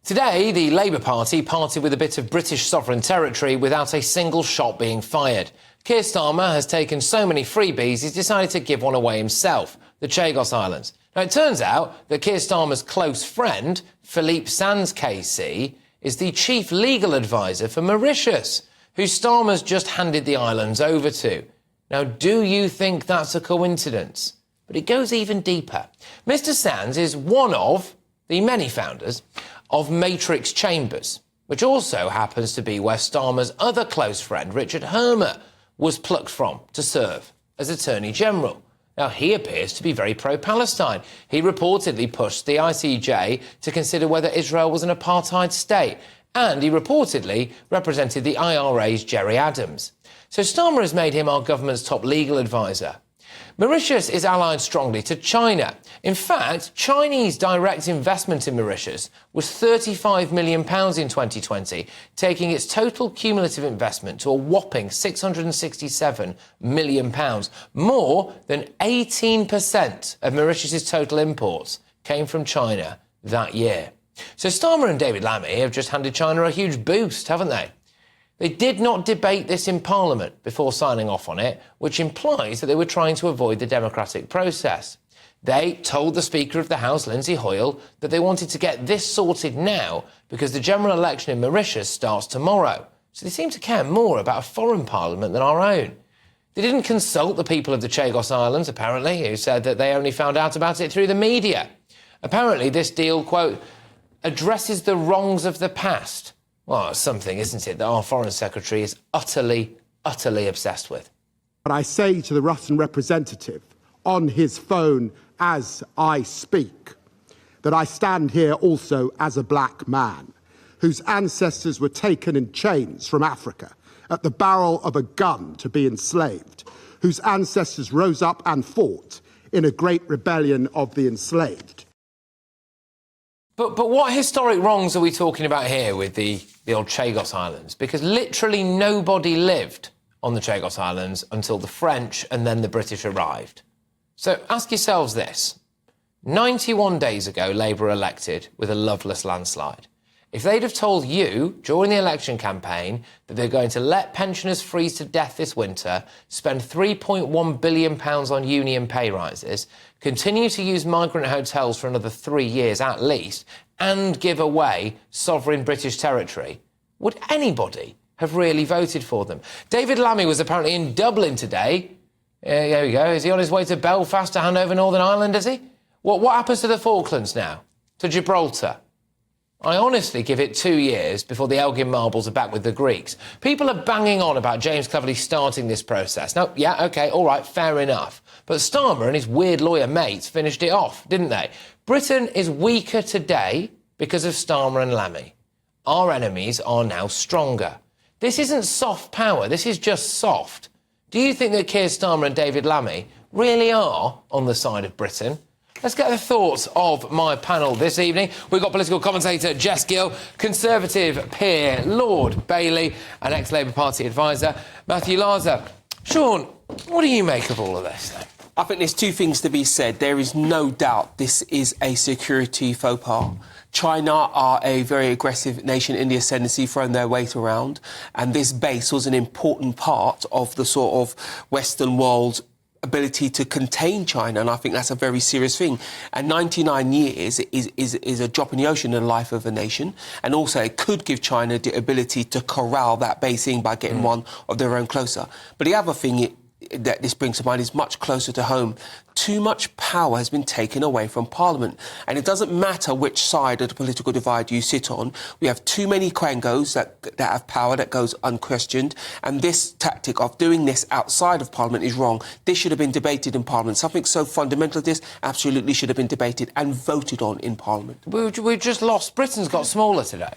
Today, the Labour Party parted with a bit of British sovereign territory without a single shot being fired. Keir Starmer has taken so many freebies he's decided to give one away himself, the Chagos Islands. Now, it turns out that Keir Starmer's close friend, Philippe Sands KC, is the chief legal advisor for Mauritius, who Starmer's just handed the islands over to. Now, do you think that's a coincidence? But it goes even deeper. Mr. Sands is one of the many founders of Matrix Chambers, which also happens to be where Starmer's other close friend, Richard Hermer, was plucked from to serve as Attorney General. Now, he appears to be very pro-Palestine. He reportedly pushed the ICJ to consider whether Israel was an apartheid state, and he reportedly represented the IRA's Gerry Adams. So Starmer has made him our government's top legal advisor. Mauritius is allied strongly to China. In fact, Chinese direct investment in Mauritius was £35 million in 2020, taking its total cumulative investment to a whopping £667 million, more than 18% of Mauritius's total imports came from China that year. So Starmer and David Lammy have just handed China a huge boost, haven't they? They did not debate this in Parliament before signing off on it, which implies that they were trying to avoid the democratic process. They told the Speaker of the House, Lindsay Hoyle, that they wanted to get this sorted now because the general election in Mauritius starts tomorrow. So they seem to care more about a foreign parliament than our own. They didn't consult the people of the Chagos Islands, apparently, who said that they only found out about it through the media. Apparently, this deal, quote, addresses the wrongs of the past. Well, it's something, isn't it, that our Foreign Secretary is utterly, utterly obsessed with. But I say to the Russian representative on his phone as I speak that I stand here also as a black man whose ancestors were taken in chains from Africa at the barrel of a gun to be enslaved, whose ancestors rose up and fought in a great rebellion of the enslaved. But what historic wrongs are we talking about here with the old Chagos Islands? Because literally nobody lived on the Chagos Islands until the French and then the British arrived. So ask yourselves this. 91 days ago, Labour elected with a loveless landslide. If they'd have told you during the election campaign that they're going to let pensioners freeze to death this winter, spend £3.1 billion on union pay rises, continue to use migrant hotels for another 3 years at least, and give away sovereign British territory, would anybody have really voted for them? David Lammy was apparently in Dublin today. There we go. Is he on his way to Belfast to hand over Northern Ireland, is he? What happens to the Falklands now? To Gibraltar? I honestly give it 2 years before the Elgin Marbles are back with the Greeks. People are banging on about James Cleverly starting this process. Now, yeah, OK, all right, fair enough. But Starmer and his weird lawyer mates finished it off, didn't they? Britain is weaker today because of Starmer and Lammy. Our enemies are now stronger. This isn't soft power, this is just soft. Do you think that Keir Starmer and David Lammy really are on the side of Britain? Let's get the thoughts of my panel this evening. We've got political commentator Jess Gill, Conservative peer Lord Bailey, and ex-Labour Party advisor Matthew Larzer. Sean, what do you make of all of this, then? I think there's two things to be said. There is no doubt this is a security faux pas. China are a very aggressive nation in the ascendancy, throwing their weight around, and this base was an important part of the sort of Western world ability to contain China, and I think that's a very serious thing. And 99 years is a drop in the ocean in the life of a nation, and also it could give China the ability to corral that basing by getting one of their own closer. But the other thing that this brings to mind is much closer to home. Too much power has been taken away from Parliament, and it doesn't matter which side of the political divide you sit on. We have too many quangos that have power that goes unquestioned, and this tactic of doing this outside of Parliament is wrong. This should have been debated in Parliament. Something so fundamental as this absolutely should have been debated and voted on in Parliament. We just lost. Britain's got smaller today.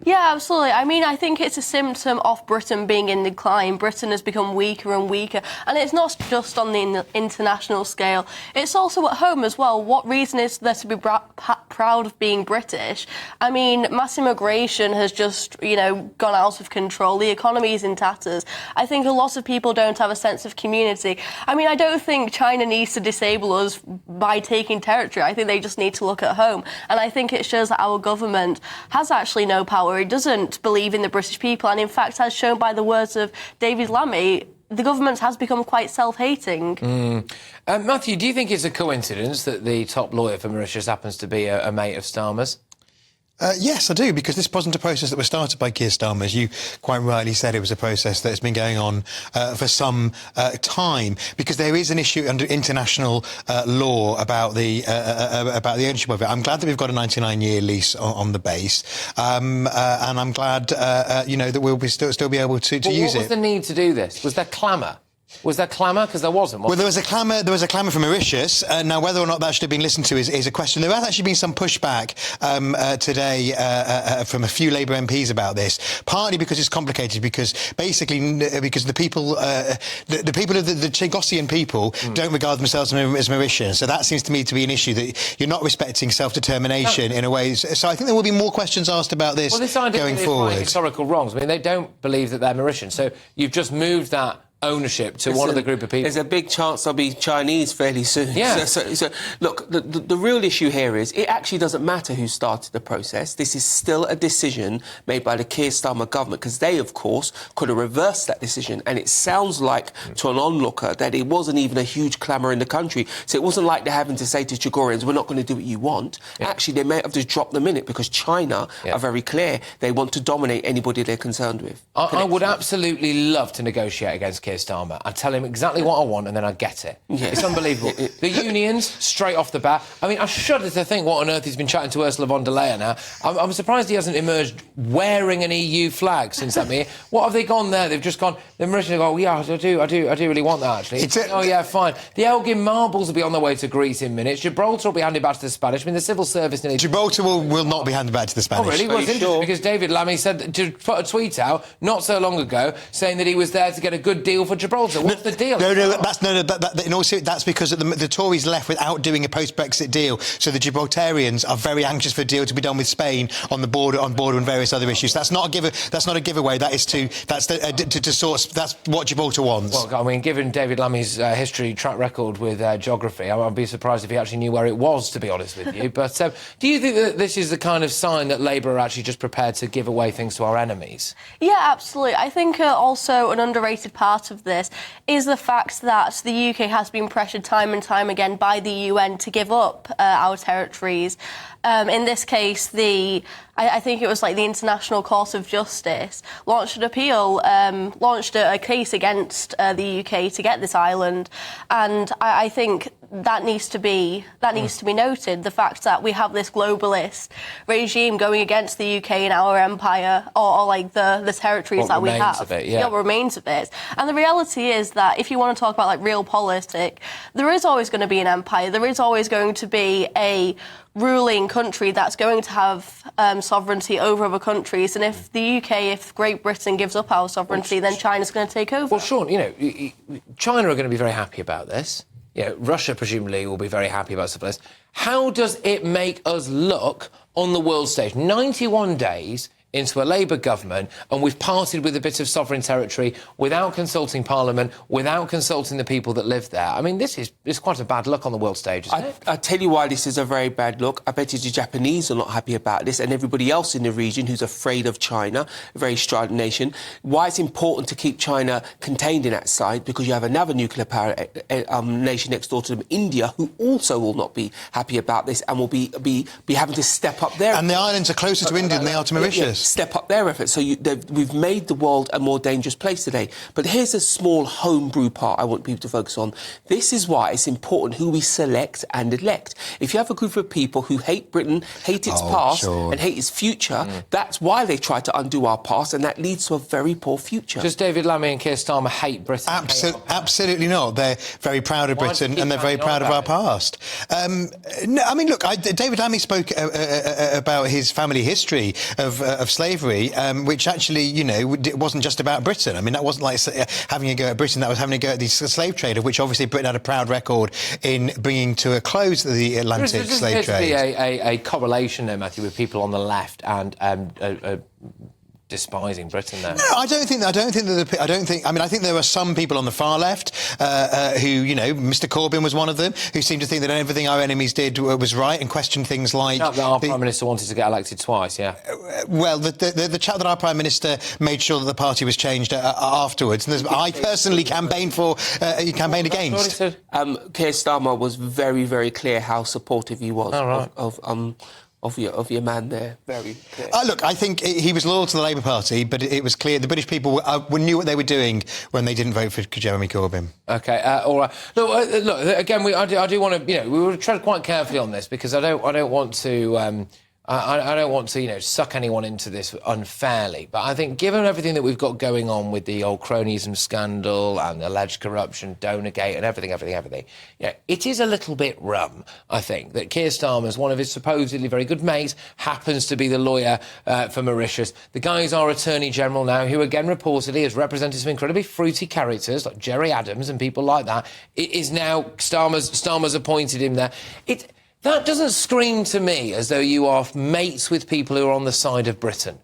Yeah, absolutely. I mean, I think it's a symptom of Britain being in decline. Britain has become weaker and weaker. And it's not just on the international scale. It's also at home as well. What reason is there to be proud of being British? I mean, mass immigration has just, gone out of control. The economy is in tatters. I think a lot of people don't have a sense of community. I mean, I don't think China needs to disable us by taking territory. I think they just need to look at home. And I think it shows that our government has actually no power. It doesn't believe in the British people, and in fact, as shown by the words of David Lammy, the government has become quite self-hating. Matthew, do you think it's a coincidence that the top lawyer for Mauritius happens to be a mate of Starmer's? Yes, I do, because this wasn't a process that was started by Keir Starmer. As you quite rightly said, it was a process that's been going on for some time, because there is an issue under international law about the ownership of it. I'm glad that we've got a 99-year lease on the base, and I'm glad, that we'll still be able to use it. What was the need to do this? Was there clamour? Was there clamour? Because there wasn't. Well, there was a clamour from Mauritius. Now, whether or not that should have been listened to is a question. There has actually been some pushback today from a few Labour MPs about this, partly because it's complicated, because the people of the Chagosian people don't regard themselves as Mauritians. So that seems to me to be an issue, that you're not respecting self-determination in a way. So I think there will be more questions asked about this, going forward. Historical wrongs. I mean, they don't believe that they're Mauritian. So you've just moved that ownership to one of the group of people. There's a big chance they'll be Chinese fairly soon. Yeah. So look, the real issue here is it actually doesn't matter who started the process. This is still a decision made by the Keir Starmer government, because they, of course, could have reversed that decision. And it sounds like, to an onlooker, that it wasn't even a huge clamour in the country. So it wasn't like they're having to say to Chagorians, we're not going to do what you want. Yeah. Actually, they may have just dropped them in it, because China are very clear. They want to dominate anybody they're concerned with. I would absolutely love to negotiate against Keir Starmer. I'd tell him exactly what I want, and then I'd get it. Yeah. It's unbelievable. The unions, straight off the bat. I mean, I shudder to think what on earth he's been chatting to Ursula von der Leyen now. I'm surprised he hasn't emerged wearing an EU flag since that meeting. What have they gone there? They've just gone... The Mauritians go, yeah, I do really want that, actually. Oh, yeah, fine. The Elgin Marbles will be on their way to Greece in minutes. Gibraltar will be handed back to the Spanish. I mean, the civil service... Gibraltar will not be handed back to the Spanish. Oh, really? Well, it's interesting, because David Lammy said to put a tweet out not so long ago saying that he was there to get a good deal for Gibraltar. What's the deal? That's because the Tories left without doing a post-Brexit deal. So the Gibraltarians are very anxious for a deal to be done with Spain on border and various other issues. That's not a giveaway. That's what Gibraltar wants. Well, I mean, given David Lammy's history track record with geography, I'd be surprised if he actually knew where it was, to be honest with you. But do you think that this is the kind of sign that Labour are actually just prepared to give away things to our enemies? Yeah, absolutely. I think also an underrated part of this is the fact that the UK has been pressured time and time again by the UN to give up our territories. In this case, I think it was like the International Court of Justice launched an appeal, launched a case against the UK to get this island, and I think that needs to be noted. The fact that we have this globalist regime going against the UK and our empire, or like the territories that we have, what remains of it. And the reality is that if you want to talk about like real politics, there is always going to be an empire. There is always going to be a ruling country that's going to have sovereignty over other countries, and if if Great Britain gives up our sovereignty, then China's going to take over. Well, Sean, China are going to be very happy about this. Russia presumably will be very happy about stuff like this. How does it make us look on the world stage? 91 days into a Labour government, and we've parted with a bit of sovereign territory without consulting Parliament, without consulting the people that live there. I mean, this is quite a bad look on the world stage, isn't it? I'll tell you why this is a very bad look. I bet you the Japanese are not happy about this, and everybody else in the region who's afraid of China, a very strident nation. Why it's important to keep China contained in that side, because you have another nuclear power nation next door to them, India, who also will not be happy about this and will be having to step up their... And the islands are closer to India than they are to Mauritius. Step up their efforts. So we've made the world a more dangerous place today. But here's a small homebrew part I want people to focus on. This is why it's important who we select and elect. If you have a group of people who hate Britain, hate its past and hate its future, that's why they try to undo our past, and that leads to a very poor future. Does David Lammy and Keir Starmer hate Britain? Absolutely not. They're very proud of Britain, and they're very proud of our past. No, I mean, look, David Lammy spoke about his family history of slavery, which actually, you know, it wasn't just about Britain. I mean, that wasn't like having a go at Britain, that was having a go at the slave trade, of which obviously Britain had a proud record in bringing to a close the Atlantic slave trade. There appears to be a correlation there, Matthew, with people on the left and despising Britain there. No, I think there are some people on the far left who, you know, Mr. Corbyn was one of them, who seem to think that everything our enemies did was right and question things like... Our Prime Minister wanted to get elected twice, yeah. Well, the chap that our Prime Minister made sure that the party was changed afterwards. And I personally campaigned against. Keir Starmer was very, very clear how supportive he was of your man there. Very clear. Look, I think he was loyal to the Labour Party, but it was clear the British people knew what they were doing when they didn't vote for Jeremy Corbyn. OK, all right. Look, again, I do want to, you know, we will tread quite carefully on this because I don't want to... I don't want to, you know, suck anyone into this unfairly, but I think given everything that we've got going on with the old cronyism scandal and alleged corruption, Donergate and everything, you know, it is a little bit rum, I think, that Keir Starmer, one of his supposedly very good mates, happens to be the lawyer for Mauritius. The guy who's our Attorney General now, who again reportedly has represented some incredibly fruity characters like Jerry Adams and people like that, it is now Starmer's appointed him there. That doesn't scream to me as though you are mates with people who are on the side of Britain.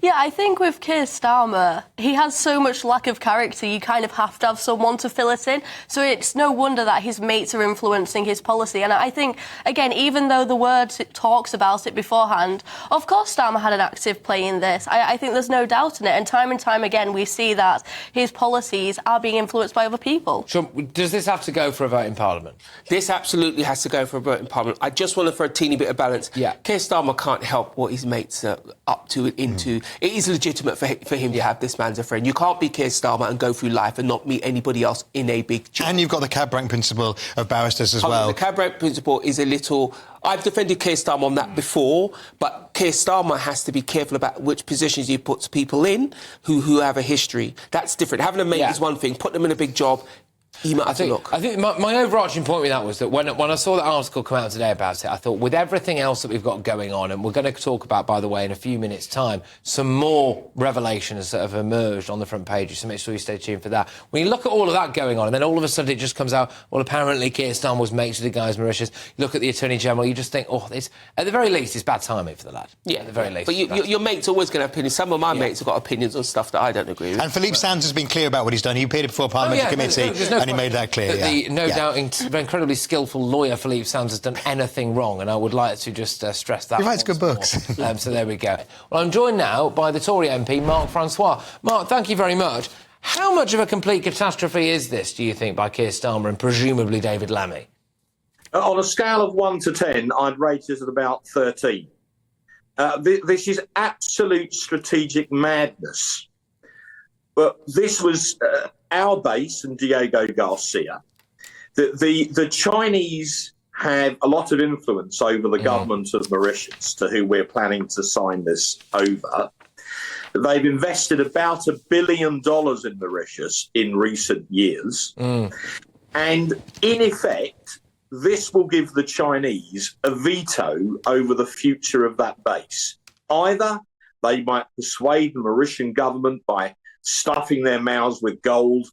Yeah, I think with Keir Starmer, he has so much lack of character, you kind of have to have someone to fill it in. So it's no wonder that his mates are influencing his policy. And I think, again, even though the word talks about it beforehand, of course Starmer had an active play in this. I think there's no doubt in it. And time again, we see that his policies are being influenced by other people. So does this have to go for a vote in Parliament? This absolutely has to go for a vote in Parliament. I just want to throw a teeny bit of balance. Yeah. Keir Starmer can't help what his mates are up to into. It is legitimate for him to have this man as a friend. You can't be Keir Starmer and go through life and not meet anybody else in a big job. And you've got the cab rank principle of barristers as well. The cab rank principle is a little... I've defended Keir Starmer on that before, but Keir Starmer has to be careful about which positions he puts people in who have a history. That's different. Having a mate is one thing. Put them in a big job... I think my overarching point with that was that when I saw that article come out today about it, I thought with everything else that we've got going on, and we're going to talk about, by the way, in a few minutes' time, some more revelations that have emerged on the front page, so make sure you stay tuned for that. When you look at all of that going on, and then all of a sudden it just comes out, well, apparently Keir Starmer was mates with the guys Mauritius. You look at the Attorney General, you just think, this, at the very least, it's bad timing for the lad. Yeah, at the very least. But your mate's always going to have opinions. Some of my mates have got opinions on stuff that I don't agree with. And Philippe Sands has been clear about what he's done. He appeared before a parliamentary committee and he made that clear. The incredibly skillful lawyer Philippe Sands has done anything wrong, and I would like to just stress that. He writes good books. So there we go. Well, I'm joined now by the Tory MP, Mark Francois. Mark, thank you very much. How much of a complete catastrophe is this, do you think, by Keir Starmer and presumably David Lammy? On a scale of 1 to 10, I'd rate it at about 13. This is absolute strategic madness. But this was our base and Diego Garcia. The Chinese have a lot of influence over the government of Mauritius, to who we're planning to sign this over. They've invested about $1 billion in Mauritius in recent years. And in effect, this will give the Chinese a veto over the future of that base. Either they might persuade the Mauritian government by stuffing their mouths with gold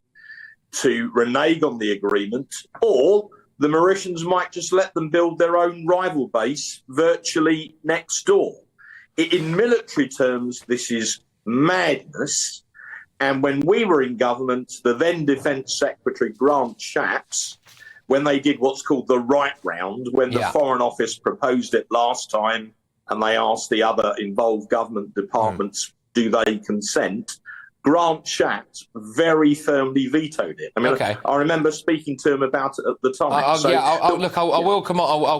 to renege on the agreement, or the Mauritians might just let them build their own rival base virtually next door. In military terms, this is madness. And when we were in government, the then Defence Secretary Grant Shapps, when they did what's called the right round, when the Foreign Office proposed it last time and they asked the other involved government departments, do they consent? Grant Shapps very firmly vetoed it. I mean, I remember speaking to him about it at the time. I'll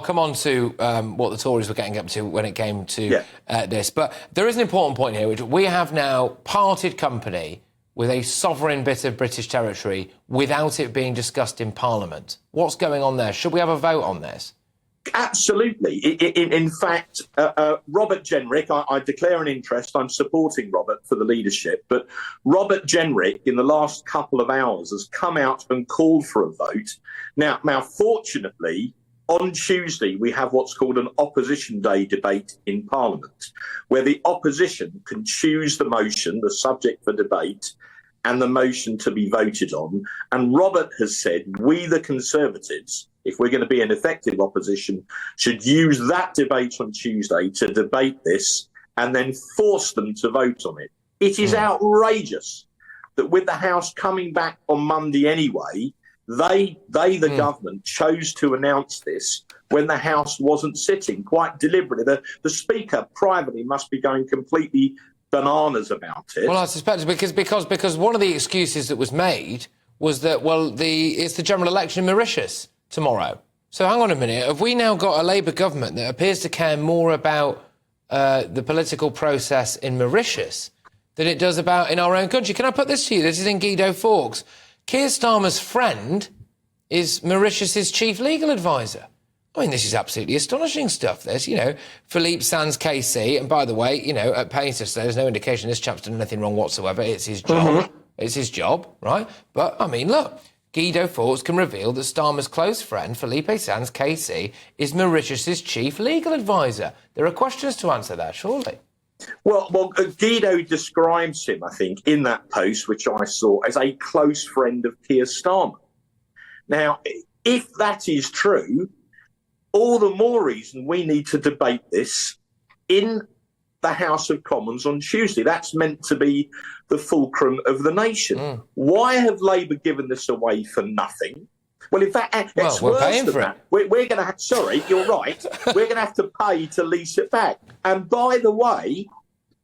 come on to what the Tories were getting up to when it came to this. But there is an important point here, which we have now parted company with a sovereign bit of British territory without it being discussed in Parliament. What's going on there? Should we have a vote on this? Absolutely. In fact, Robert Jenrick, I declare an interest. I'm supporting Robert for the leadership. But Robert Jenrick, in the last couple of hours, has come out and called for a vote. Now, fortunately, On Tuesday, we have what's called an Opposition Day debate in Parliament, where the opposition can choose the motion, the subject for debate, and the motion to be voted on. And Robert has said, we, the Conservatives, if we're going to be an effective opposition, should use that debate on Tuesday to debate this and then force them to vote on it. It is outrageous that with the House coming back on Monday anyway, the government chose to announce this when the House wasn't sitting, quite deliberately. The Speaker privately must be going completely bananas about it. Well, I suspect because one of the excuses that was made was that, well, it's the general election in Mauritius tomorrow. So hang on a minute. Have we now got a Labour government that appears to care more about the political process in Mauritius than it does about in our own country? Can I put this to you? This is in Guido Fawkes. Keir Starmer's friend is Mauritius's chief legal advisor. I mean, this is absolutely astonishing stuff, this, Philippe Sands KC. And by the way, at Painter, there's no indication this chap's done anything wrong whatsoever. It's his job. It's his job, right? But, I mean, look, Guido Fawkes can reveal that Starmer's close friend, Philippe Sands KC, is Mauritius's chief legal advisor. There are questions to answer there, surely. Well, Guido describes him, I think, in that post, which I saw, as a close friend of Keir Starmer. Now, if that is true, all the more reason we need to debate this in the House of Commons on Tuesday. That's meant to be the fulcrum of the nation. Why have Labour given this away for nothing? Well, in fact, it's we're worse paying than for that. it. We're going to have, sorry, you're right. We're going to have to pay to lease it back. And by the way,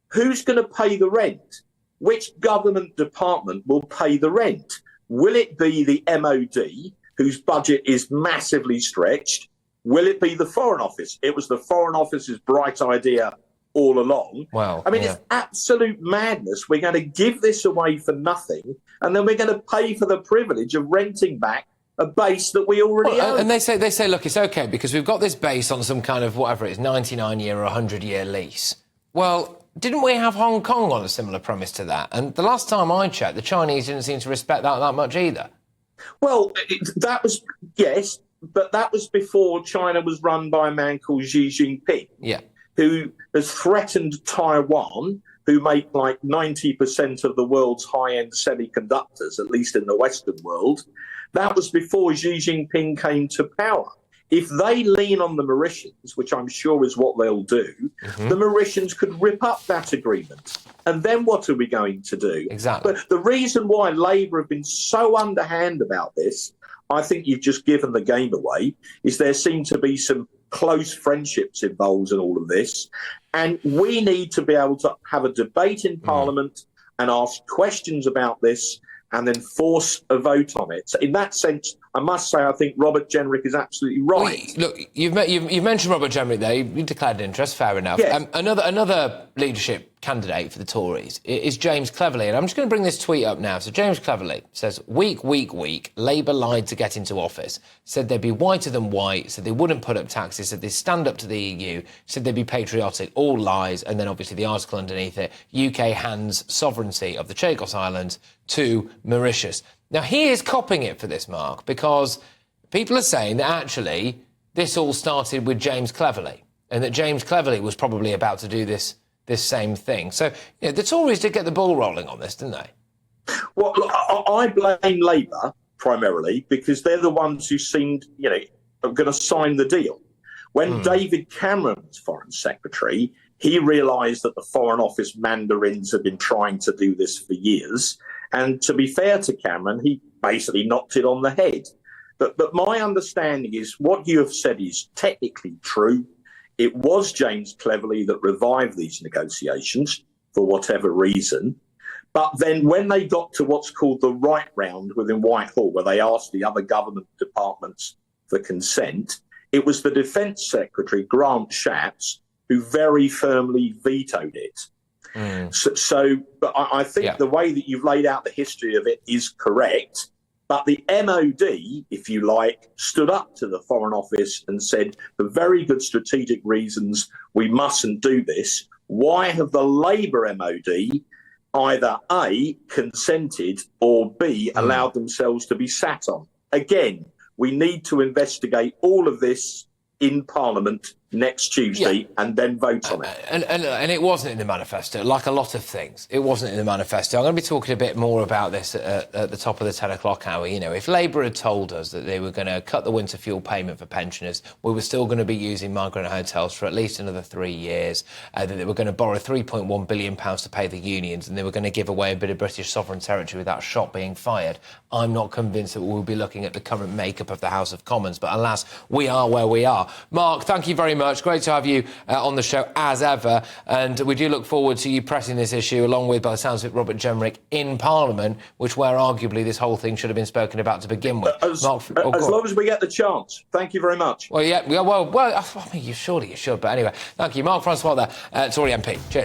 who's going to pay the rent? Which government department will pay the rent? Will it be the MOD, whose budget is massively stretched? Will it be the Foreign Office? It was the Foreign Office's bright idea all along. Wow. I mean, it's absolute madness. We're going to give this away for nothing, and then we're going to pay for the privilege of renting back a base that we already own. And they say, look, it's OK, because we've got this base on some kind of, whatever it is, 99-year or 100-year lease. Well, didn't we have Hong Kong on a similar premise to that? And the last time I checked, the Chinese didn't seem to respect that much either. Well, that was, yes, but that was before China was run by a man called Xi Jinping, who has threatened Taiwan, who make like 90% of the world's high-end semiconductors, at least in the Western world. That was before Xi Jinping came to power. If they lean on the Mauritians, which I'm sure is what they'll do, the Mauritians could rip up that agreement. And then what are we going to do? Exactly. But the reason why Labour have been so underhand about this, I think you've just given the game away, is there seem to be some close friendships involved in all of this. And we need to be able to have a debate in Parliament and ask questions about this and then force a vote on it. So in that sense, I must say, I think Robert Jenrick is absolutely right. Well, look, you've mentioned Robert Jenrick there. You declared an interest, fair enough. Yes. Another leadership candidate for the Tories is James Cleverly. And I'm just going to bring this tweet up now. So James Cleverly says, week, Labour lied to get into office, said they'd be whiter than white, said they wouldn't put up taxes, said they'd stand up to the EU, said they'd be patriotic, all lies. And then obviously the article underneath it, UK hands sovereignty of the Chagos Islands to Mauritius. Now, he is copping it for this, Mark, because people are saying that actually this all started with James Cleverly and that James Cleverly was probably about to do this same thing. So the Tories did get the ball rolling on this, didn't they? Well, look, I blame Labour primarily because they're the ones who seemed, going to sign the deal. When David Cameron was Foreign Secretary, he realised that the Foreign Office mandarins had been trying to do this for years. And to be fair to Cameron, he basically knocked it on the head. But my understanding is what you have said is technically true. It was James Cleverly that revived these negotiations for whatever reason. But then when they got to what's called the right round within Whitehall, where they asked the other government departments for consent, it was the Defence Secretary, Grant Shapps, who very firmly vetoed it. But I think the way that you've laid out the history of it is correct. But the MOD, if you like, stood up to the Foreign Office and said, for very good strategic reasons, we mustn't do this. Why have the Labour MOD either A, consented, or B, allowed themselves to be sat on? Again, We need to investigate all of this in Parliament next Tuesday and then vote on it. And it wasn't in the manifesto, like a lot of things. It wasn't in the manifesto. I'm going to be talking a bit more about this at the top of the 10 o'clock hour. You know, if Labour had told us that they were going to cut the winter fuel payment for pensioners, we were still going to be using migrant hotels for at least another 3 years, that they were going to borrow £3.1 billion to pay the unions, and they were going to give away a bit of British sovereign territory without shot being fired, I'm not convinced that we'll be looking at the current makeup of the House of Commons. But alas, we are where we are. Mark, thank you very much. Great to have you on the show as ever, and we do look forward to you pressing this issue along with, by the sounds of it, Robert Jenrick in Parliament, where arguably this whole thing should have been spoken about to begin with. As long as we get the chance. Thank you very much. Well, yeah, well, I mean, you should, but anyway, thank you. Mark Francois there, Tory MP. Cheers.